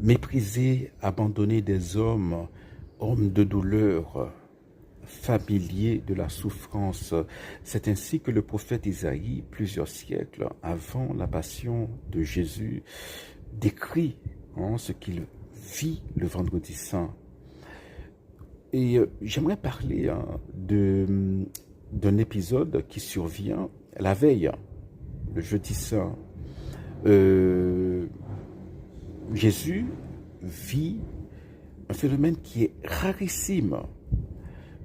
Mépriser, abandonner des hommes, hommes de douleur, familiers de la souffrance. C'est ainsi que le prophète Isaïe, plusieurs siècles avant la passion de Jésus, décrit ce qu'il vit le vendredi saint. Et j'aimerais parler d'un épisode qui survient la veille, le jeudi saint. Jésus vit un phénomène qui est rarissime,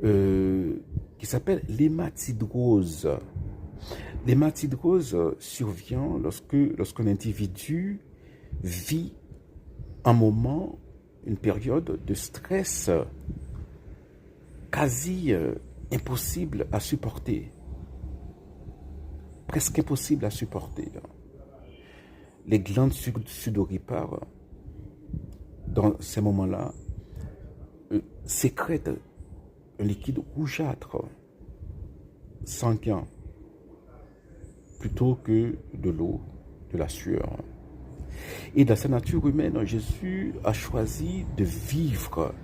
qui s'appelle l'hématidrose. L'hématidrose survient lorsqu'un individu vit un moment, une période de stress quasi impossible à supporter, presque impossible à supporter. Les glandes sudoripares, dans ces moments-là, sécrètent un liquide rougeâtre, sanguin, plutôt que de l'eau, de la sueur. Et dans sa nature humaine, Jésus a choisi de vivre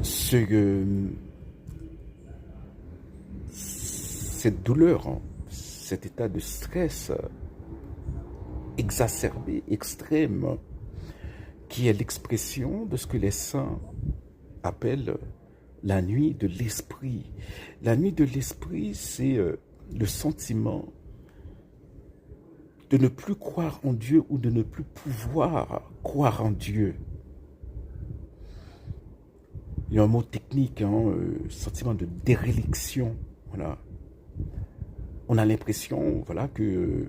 cette douleur, cet état de stress exacerbé, extrême, qui est l'expression de ce que les saints appellent la nuit de l'esprit. La nuit de l'esprit, c'est le sentiment de ne plus croire en Dieu ou de ne plus pouvoir croire en Dieu. Il y a un mot technique, sentiment de déréliction. Voilà. On a l'impression, voilà, qu'on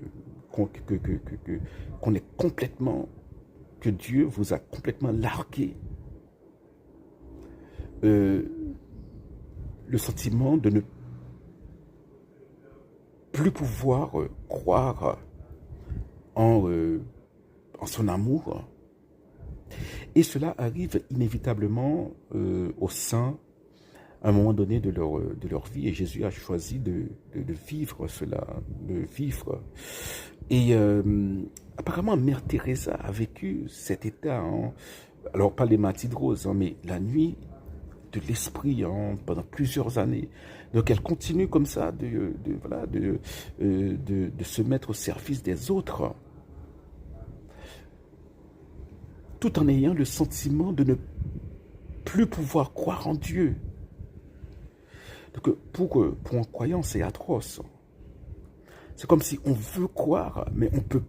est complètement, que Dieu vous a complètement largué. Le sentiment de ne plus pouvoir croire en son amour. Et cela arrive inévitablement aux saints à un moment donné de leur vie. Et Jésus a choisi de vivre cela, de vivre. Et apparemment, Mère Teresa a vécu cet état, alors pas l'hématidrose, mais la nuit de l'esprit pendant plusieurs années. Donc elle continue comme ça de se mettre au service des autres, tout en ayant le sentiment de ne plus pouvoir croire en Dieu. Donc pour un croyant, c'est atroce. C'est comme si on veut croire, mais on peut